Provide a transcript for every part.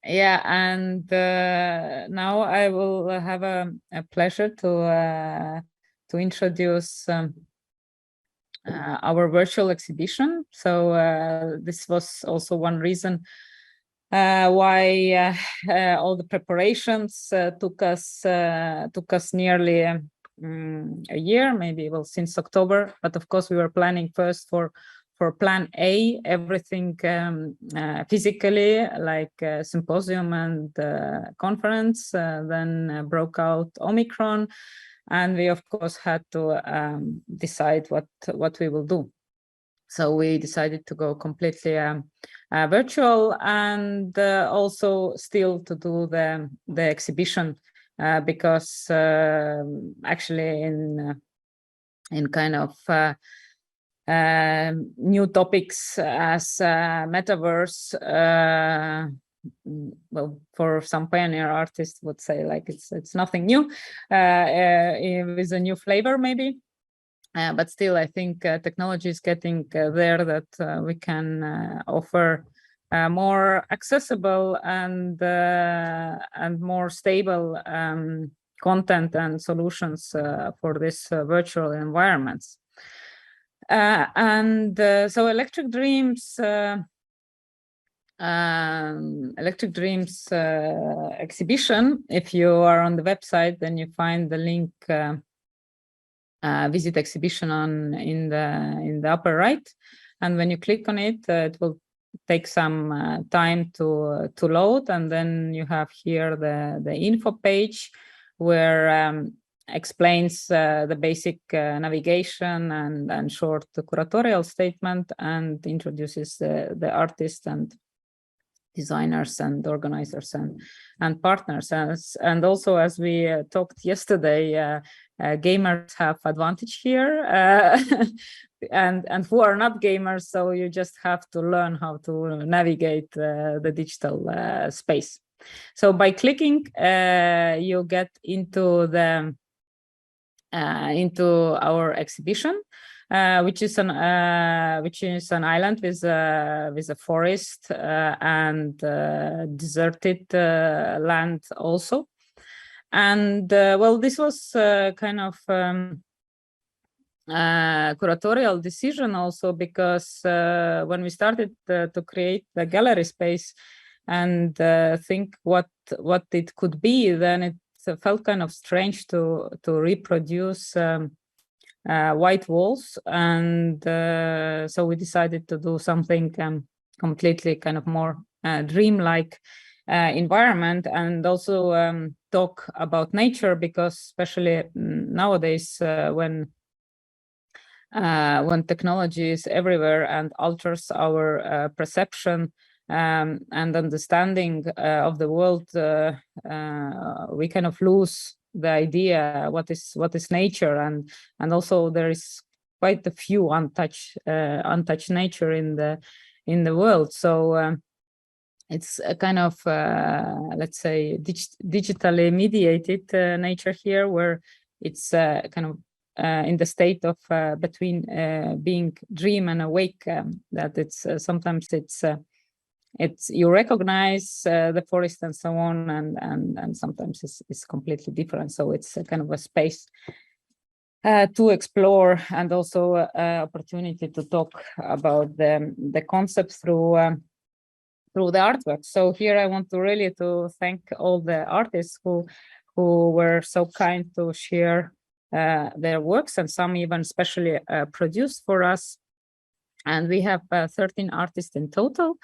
Yeah, and now I will have a pleasure to introduce our virtual exhibition. So this was also one reason why all the preparations took us nearly a year, maybe since October. But of course, we were planning first for plan A, everything physically, like symposium and conference. Then broke out Omicron, and we of course had to decide what we will do. So we decided to go completely virtual, and also still to do the exhibition because actually in kind of new topics as metaverse, well, for some pioneer artists would say like it's nothing new, with a new flavor maybe. But still, I think technology is getting there that we can offer more accessible and more stable content and solutions for these virtual environments. So Electric Dreams exhibition, if you are on the website, then you find the link visit exhibition in the upper right, and when you click on it, it will take some time to load, and then you have here the info page where explains the basic navigation and short curatorial statement, and introduces the artist and designers and organizers and partners. And also, as we talked yesterday, gamers have advantage here, and who are not gamers, so you just have to learn how to navigate the digital space. So by clicking, you get into our exhibition, which is an island with a forest and deserted land also. And well, this was kind of curatorial decision also, because when we started to create the gallery space and think what it could be, then it felt kind of strange to reproduce white walls, and so we decided to do something completely kind of more dreamlike environment, and also talk about nature, because especially nowadays when technology is everywhere and alters our perception and understanding of the world, we kind of lose the idea what is nature, and also there is quite a few untouched nature in the world. So it's a kind of let's say digitally mediated nature here, where it's kind of in the state of between being dream and awake, that it's sometimes it's you recognize the forest and so on, and sometimes it's completely different. So it's a kind of a space to explore, and also opportunity to talk about the concepts through the artwork. So here I want to really thank all the artists who were so kind to share their works, and some even specially produced for us. And we have 13 artists in total.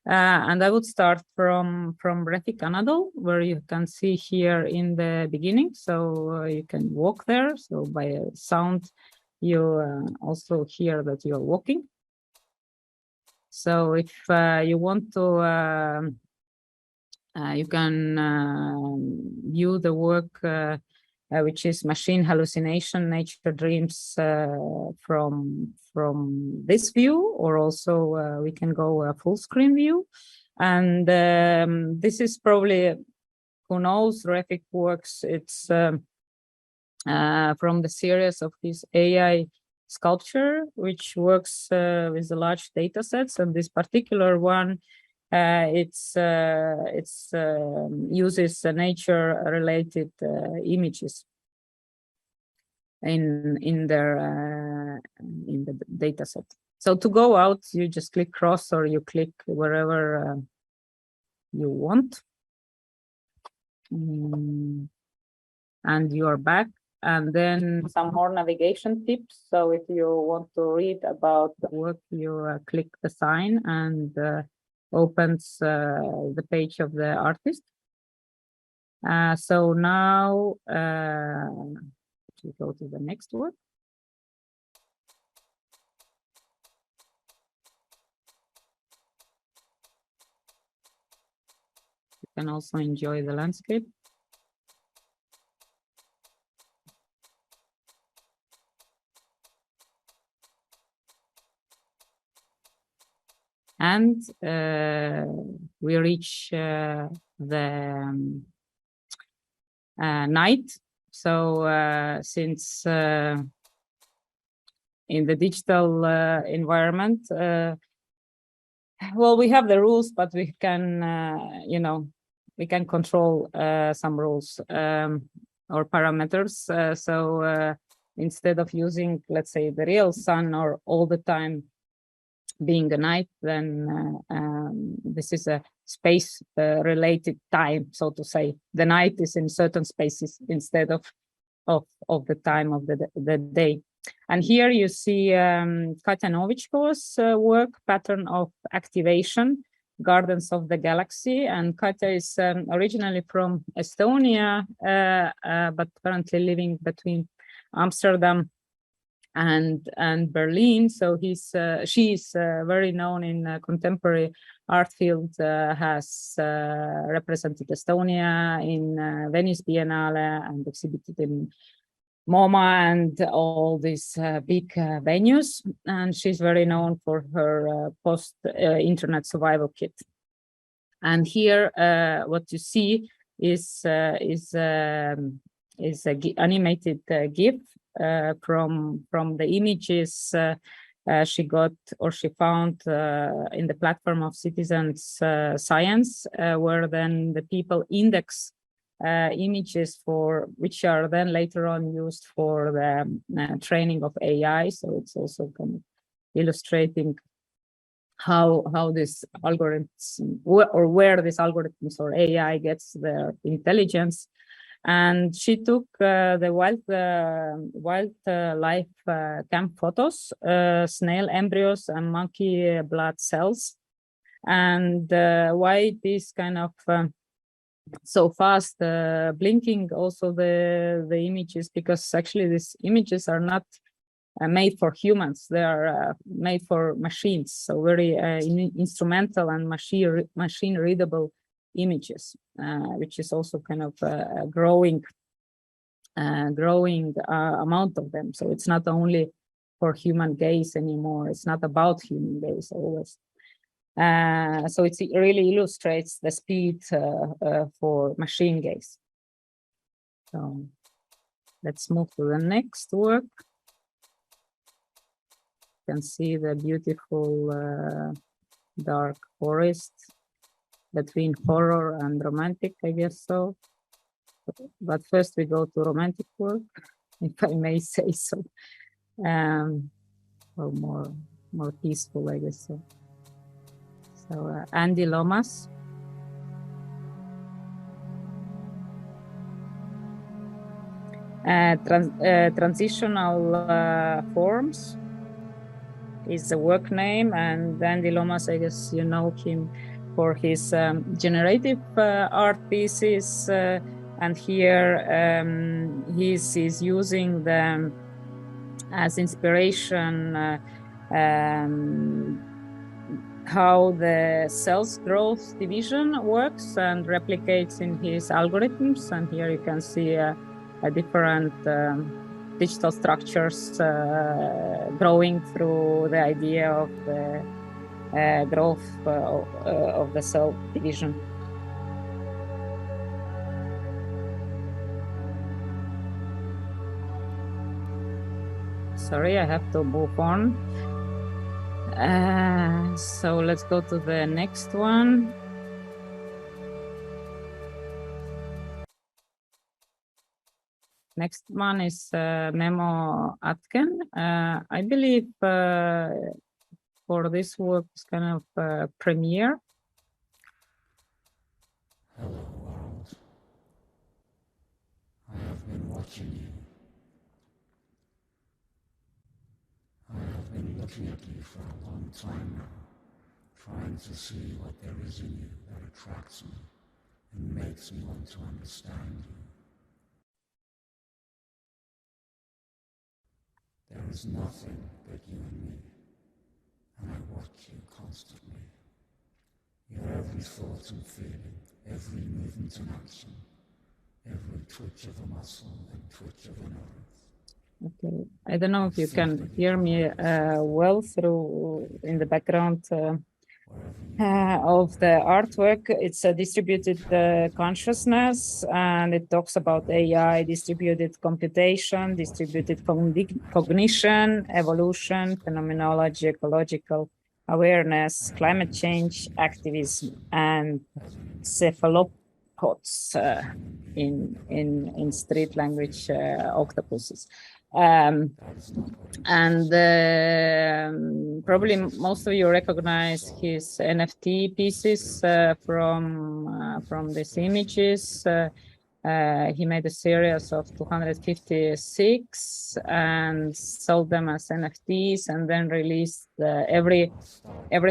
And I would start from Refik Anadol, where you can see here in the beginning. So you can walk there. So by sound, you also hear that you're walking. So if you want to, you can view the work, which is Machine Hallucination, Nature Dreams, from this view, or also we can go a full screen view. And this is probably, who knows, Refik works, it's from the series of this AI sculpture, which works with the large data sets. And this particular one It's uses nature-related images in the data set. So to go out, you just click cross, or you click wherever you want, and you are back. And then some more navigation tips. So if you want to read about the work, you click the sign, and opens the page of the artist. So now we go to the next work. You can also enjoy the landscape. And we reach the night. So since in the digital environment, well, we have the rules, but we can, we can control some rules or parameters. So instead of using, let's say, the real sun or all the time being a night, then this is a space related time, so to say. The night is in certain spaces instead of the time of the day. And here you see Katja Novichkova's work, Pattern of Activation, Gardens of the Galaxy. And Katja is originally from Estonia, but currently living between Amsterdam and Berlin. So she's very known in contemporary art field, has represented Estonia in Venice Biennale and exhibited in MoMA and all these big venues. And she's very known for her post-internet survival kit. And here, what you see is an animated GIF from the images she got, or she found in the platform of Citizens Science, where then the people index images for which are then later on used for the training of AI. So it's also kind of illustrating how this algorithms, or where these algorithms or AI gets their intelligence. And she took the wildlife camp photos, snail embryos and monkey blood cells. And why it is kind of so fast blinking also the images, because actually these images are not made for humans. They are made for machines. So very instrumental and machine readable images, which is also kind of a growing amount of them. So it's not only for human gaze anymore. It's not about human gaze always. So it really illustrates the speed for machine gaze. So let's move to the next work. You can see the beautiful dark forest between horror and romantic, I guess so. But first we go to romantic work, if I may say so, or more peaceful, I guess so. So Andy Lomas. Transitional Forms is the work name, and Andy Lomas, I guess you know him for his generative art pieces, and here he's using them as inspiration how the cells growth division works and replicates in his algorithms. And here you can see a different digital structures growing through the idea of the growth of the cell division. Sorry, I have to move on. So let's go to the next one. Next one is Memo Atken. I believe for this work is kind of premiere. Hello, world. I have been watching you. I have been looking at you for a long time now, trying to see what there is in you that attracts me and makes me want to understand you. There is nothing but you and me, and I watch you constantly. Your every thought and feeling, every movement and action, every twitch of a muscle and twitch of a nerve. Okay, I don't know if you can hear me well through in the background of the artwork. It's a distributed consciousness, and it talks about AI, distributed computation, distributed cognition, evolution, phenomenology, ecological awareness, climate change, activism, and cephalopods in street language, octopuses. Probably most of you recognize his NFT pieces from these images. He made a series of 256 and sold them as NFTs, and then released every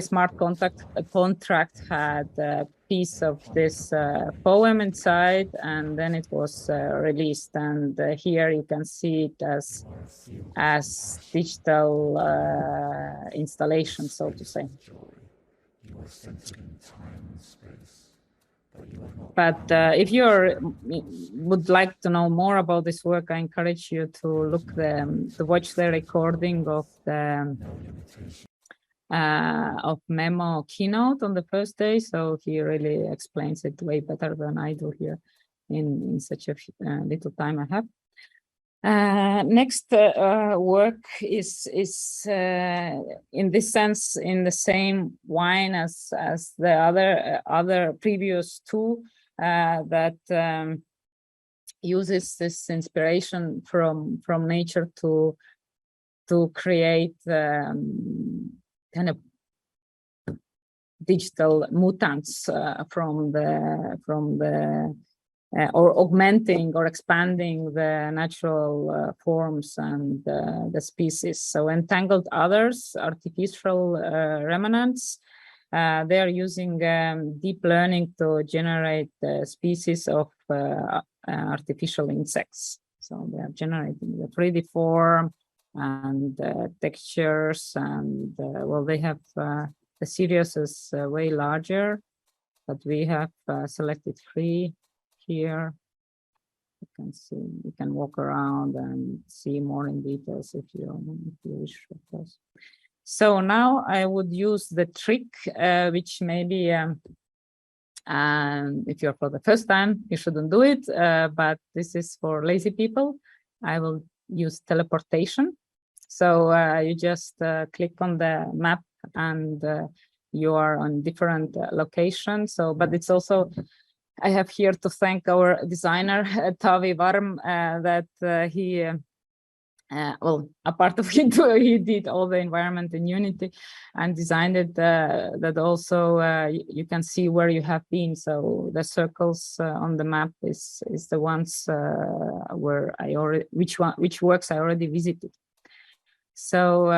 smart contract had a piece of this poem inside, and then it was released. And here you can see it as digital installation, so to say. But if you would like to know more about this work, I encourage you to watch the recording of the Memo keynote on the first day. So he really explains it way better than I do here in such a little time I have. Next work is in this sense in the same line as the other previous two, that uses this inspiration from nature to create kind of digital mutants from the or augmenting or expanding the natural forms and the species. So entangled others, artificial remnants, they are using deep learning to generate species of artificial insects. So they are generating the 3D form and textures, and well, they have the series is way larger, but we have selected 3 here. You can see, you can walk around and see more in details if you wish, of course. So now I would use the trick, which maybe if you're for the first time, you shouldn't do it, but this is for lazy people. I will use teleportation. So you just click on the map and you are on different locations. So, but it's also, I have here to thank our designer, Tavi Varm, that he, well, a part of it, he did all the environment in Unity and designed it that also you can see where you have been. So the circles on the map is the ones where I already, which works I already visited. So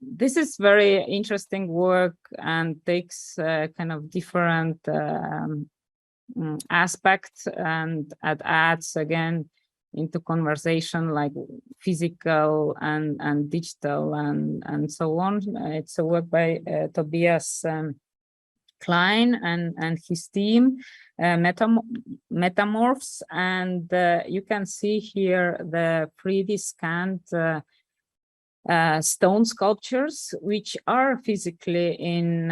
this is very interesting work and takes kind of different aspects, and it adds again into conversation like physical and digital and so on. It's a work by Tobias Klein and his team, Metamorphs, and you can see here the 3D scanned stone sculptures, which are physically in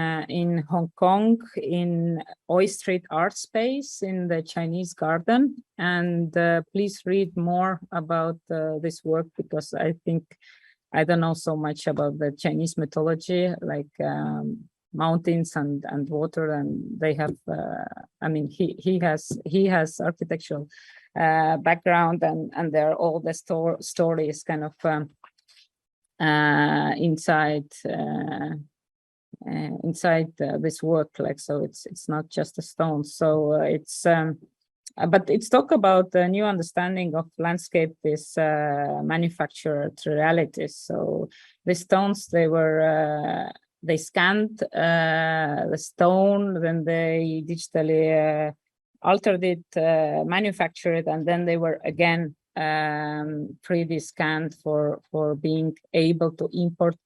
Hong Kong, in Oi Street Art Space in the Chinese Garden. And please read more about this work, because I think I don't know so much about the Chinese mythology, like mountains and water, and they have. I mean, he has architectural background, and there are all the stories kind of inside this work. Like, so it's not just a stone. So it's. But it's talk about the new understanding of landscape is manufactured realities. So the stones, they scanned the stone, then they digitally altered it, manufactured it, and then they were again 3D scanned for being able to import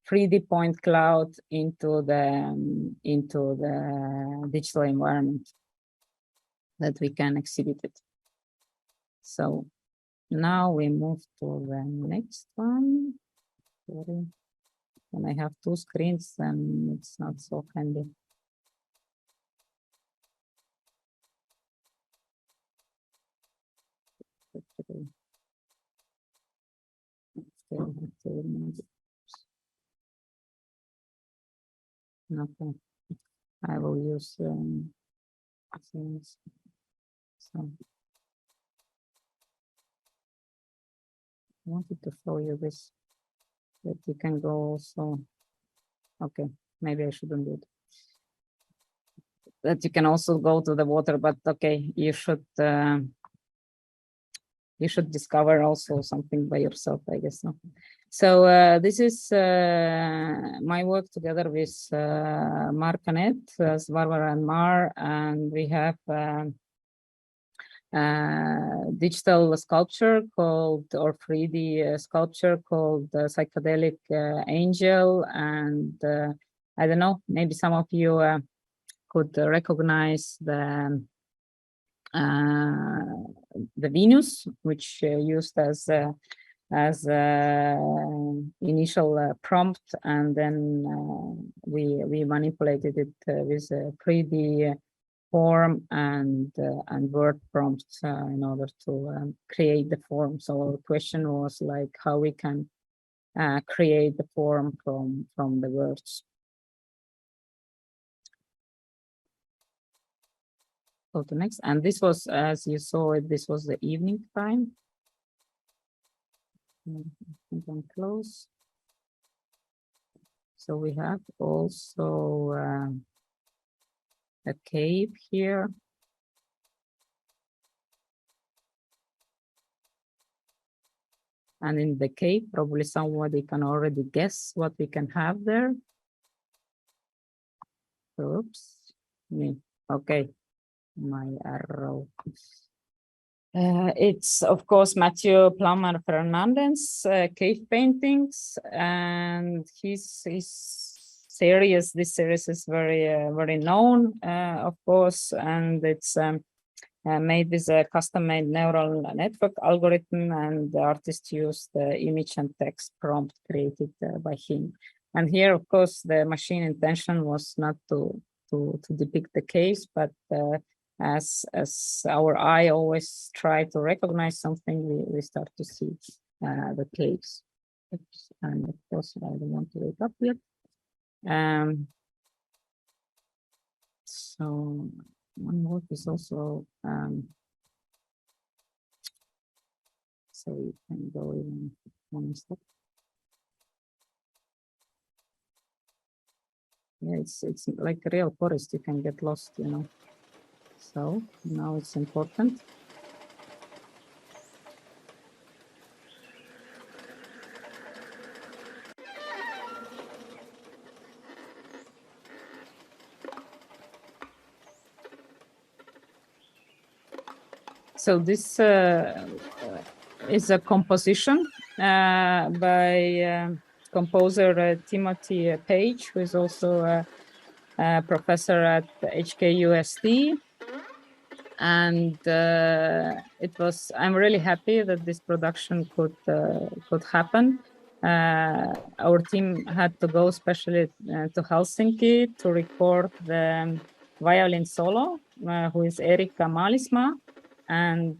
3D point cloud into the digital environment, that we can exhibit it. So now we move to the next one. Sorry. When I have two screens, then it's not so handy. Okay, I will use things. So I wanted to show you this, that you can go also. Okay, maybe I shouldn't do it. That you can also go to the water, but okay, you should discover also something by yourself, I guess. No? So this is my work together with Marcanet, as Varvara and Mar, and we have digital sculpture called, or 3D sculpture called Psychedelic Angel. And I don't know, maybe some of you could recognize the Venus, which used as initial prompt, and then we manipulated it with a 3D form and word prompts in order to create the form. So our question was like how we can create the form from the words. Go to next. And this was, as you saw it, this was the evening time. And close. So we have also a cave here. And in the cave, probably somebody can already guess what we can have there. Oops, me. Okay, my arrow. It's, of course, Matthew Plummer Fernandez cave paintings, and his series. This series is very known, of course, and it's made with a custom-made neural network algorithm, and the artist used the image and text prompt created by him. And here, of course, the machine intention was not to depict the caves, but as our eye always try to recognize something, we start to see the caves. Oops. And of course, I don't want to wake up yet. So one work is also so you can go even one step. Yeah, it's like a real forest. You can get lost, you know. So now it's important. So this is a composition by composer Timothy Page, who is also a professor at HKUST. And it was, I'm really happy that this production could happen. Our team had to go especially to Helsinki to record the violin solo, who is Erika Maalismaa, and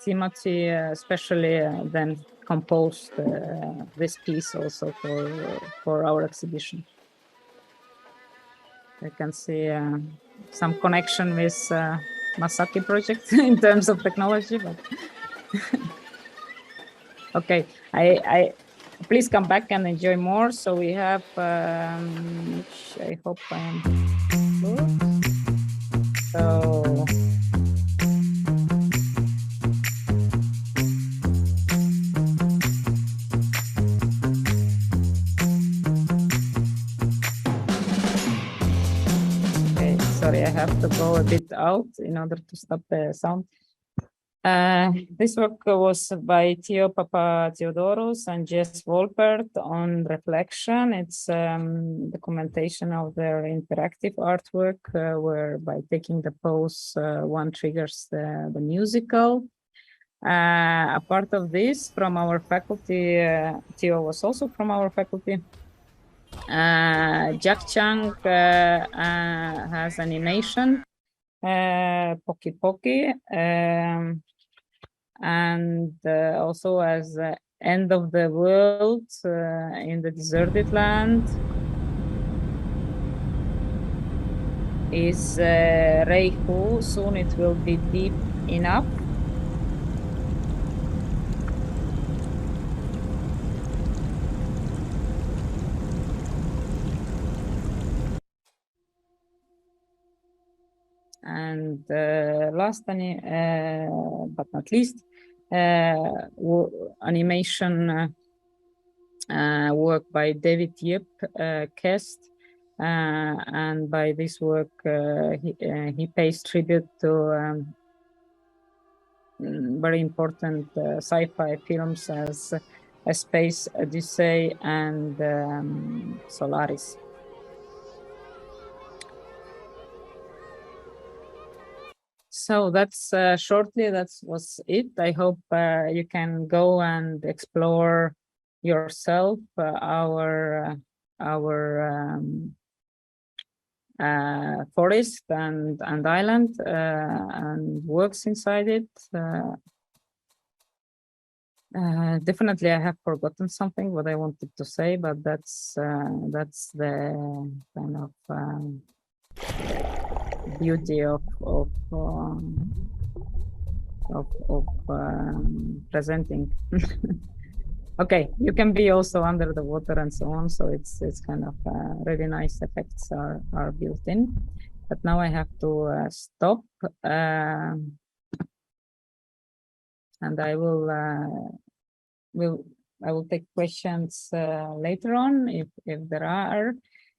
Timothy especially then composed this piece also for our exhibition. I can see some connection with Masaki project in terms of technology, but okay. I please come back and enjoy more. So we have, which I hope I am good. So. Sorry, I have to go a bit out in order to stop the sound. This work was by Theo Papatheodoros and Jess Wolpert on reflection. It's documentation of their interactive artwork, where by taking the pose, one triggers the musical. A part of this from our faculty, Theo was also from our faculty. Jack Chang has animation, Poki Poki, and also as End of the World in the Deserted Land is Rei Hu, Soon It Will Be Deep Enough. And last, but not least, animation work by David Yip Kest, and by this work he pays tribute to very important sci-fi films as A Space Odyssey and Solaris. So that's shortly, that was it. I hope you can go and explore yourself our forest and island and works inside it. Definitely, I have forgotten something what I wanted to say, but that's the kind of beauty of presenting. Okay, you can be also under the water and so on, so it's kind of really nice effects are built in. But now I have to stop, and I will take questions later on if there are.